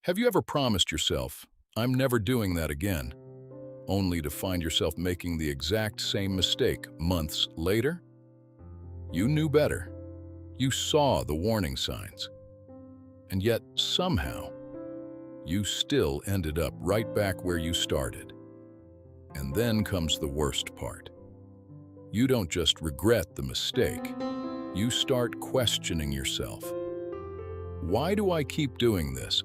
Have you ever promised yourself, "I'm never doing that again," only to find yourself making the exact same mistake months later? You knew better. You saw the warning signs. And yet, somehow, you still ended up right back where you started. And then comes the worst part. You don't just regret the mistake. You start questioning yourself. Why do I keep doing this?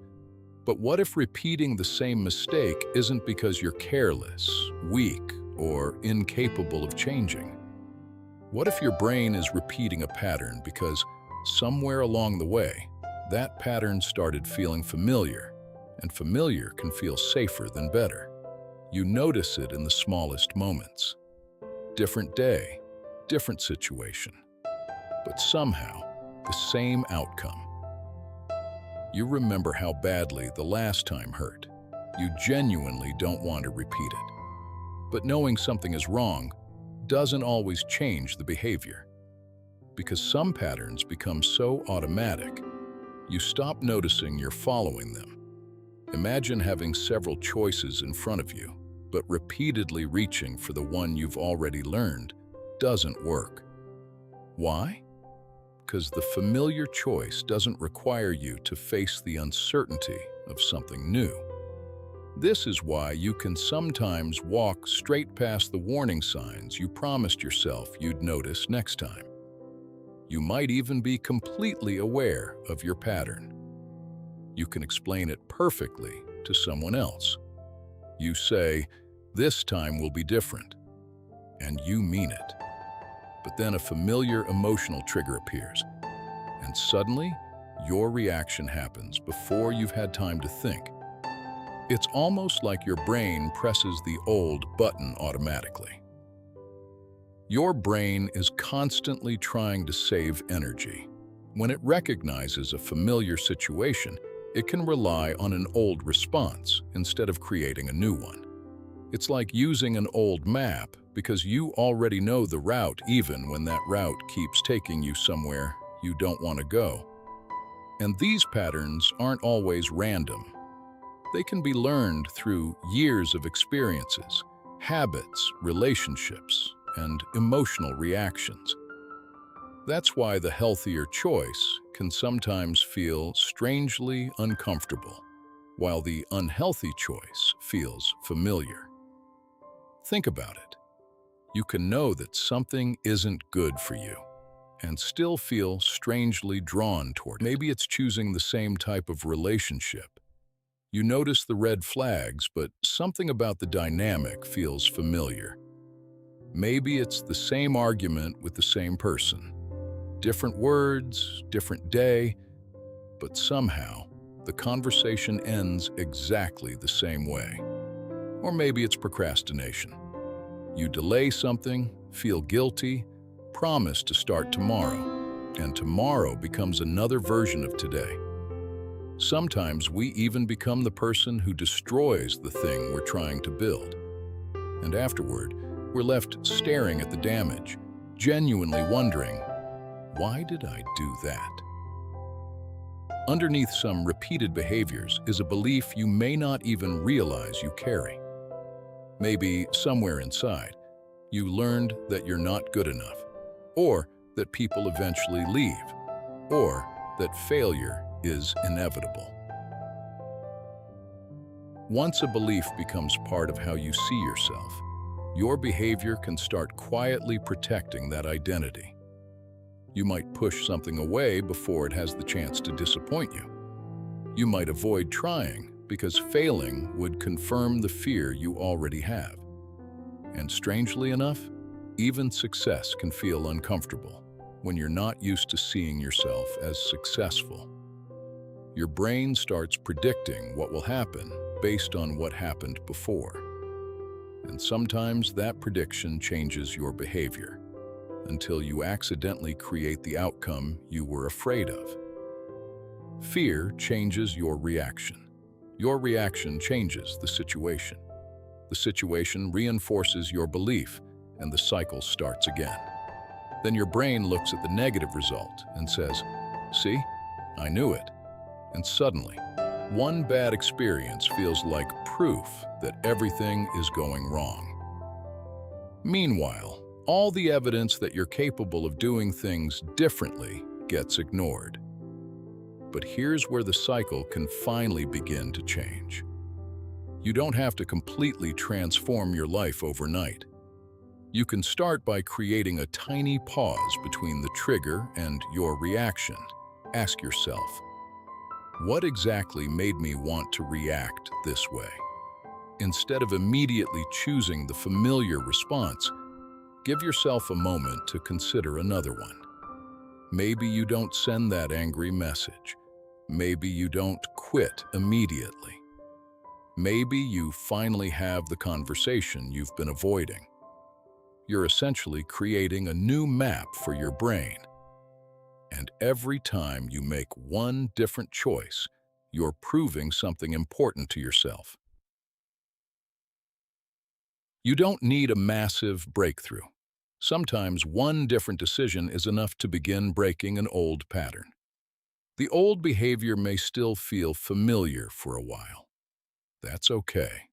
But what if repeating the same mistake isn't because you're careless, weak, or incapable of changing? What if your brain is repeating a pattern because somewhere along the way, that pattern started feeling familiar, and familiar can feel safer than better? You notice it in the smallest moments. Different day, different situation, but somehow the same outcome. You remember how badly the last time hurt. You genuinely don't want to repeat it. But knowing something is wrong doesn't always change the behavior. Because some patterns become so automatic, you stop noticing you're following them. Imagine having several choices in front of you, but repeatedly reaching for the one you've already learned doesn't work. Why? Because the familiar choice doesn't require you to face the uncertainty of something new. This is why you can sometimes walk straight past the warning signs you promised yourself you'd notice next time. You might even be completely aware of your pattern. You can explain it perfectly to someone else. You say, "This time will be different," and you mean it. But then a familiar emotional trigger appears, and suddenly, your reaction happens before you've had time to think. It's almost like your brain presses the old button automatically. Your brain is constantly trying to save energy. When it recognizes a familiar situation, it can rely on an old response instead of creating a new one. It's like using an old map because you already know the route even when that route keeps taking you somewhere you don't want to go. And these patterns aren't always random. They can be learned through years of experiences, habits, relationships, and emotional reactions. That's why the healthier choice can sometimes feel strangely uncomfortable, while the unhealthy choice feels familiar. Think about it. You can know that something isn't good for you and still feel strangely drawn toward it. Maybe it's choosing the same type of relationship. You notice the red flags, but something about the dynamic feels familiar. Maybe it's the same argument with the same person. Different words, different day, but somehow the conversation ends exactly the same way. Or maybe it's procrastination. You delay something, feel guilty, promise to start tomorrow, and tomorrow becomes another version of today. Sometimes we even become the person who destroys the thing we're trying to build. And afterward, we're left staring at the damage, genuinely wondering, why did I do that? Underneath some repeated behaviors is a belief you may not even realize you carry. Maybe somewhere inside, you learned that you're not good enough, or that people eventually leave, or that failure is inevitable. Once a belief becomes part of how you see yourself, your behavior can start quietly protecting that identity. You might push something away before it has the chance to disappoint you. You might avoid trying because failing would confirm the fear you already have. And strangely enough, even success can feel uncomfortable when you're not used to seeing yourself as successful. Your brain starts predicting what will happen based on what happened before. And sometimes that prediction changes your behavior until you accidentally create the outcome you were afraid of. Fear changes your reaction. Your reaction changes the situation. The situation reinforces your belief, and the cycle starts again. Then your brain looks at the negative result and says, "See, I knew it." And suddenly, One bad experience feels like proof that everything is going wrong. Meanwhile, all the evidence that you're capable of doing things differently gets ignored. But here's where the cycle can finally begin to change. You don't have to completely transform your life overnight. You can start by creating a tiny pause between the trigger and your reaction. Ask yourself, what exactly made me want to react this way? Instead of immediately choosing the familiar response, give yourself a moment to consider another one. Maybe you don't send that angry message. Maybe you don't quit immediately. Maybe you finally have the conversation you've been avoiding. You're essentially creating a new map for your brain. And every time you make one different choice, you're proving something important to yourself. You don't need a massive breakthrough. Sometimes one different decision is enough to begin breaking an old pattern. The old behavior may still feel familiar for a while. That's okay.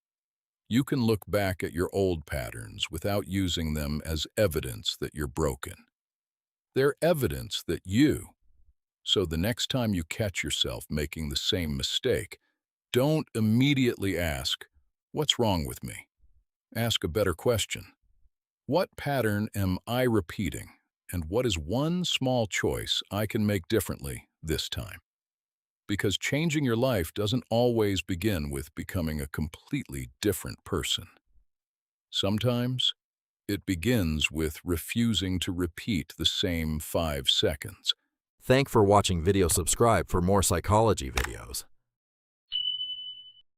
You can look back at your old patterns without using them as evidence that you're broken. They're evidence that so the next time you catch yourself making the same mistake, don't immediately ask, "What's wrong with me?" Ask a better question. What pattern am I repeating, and what is one small choice I can make differently this time? Because changing your life doesn't always begin with becoming a completely different person. Sometimes, it begins with refusing to repeat the same 5 seconds. Thanks for watching video. Subscribe for more psychology videos.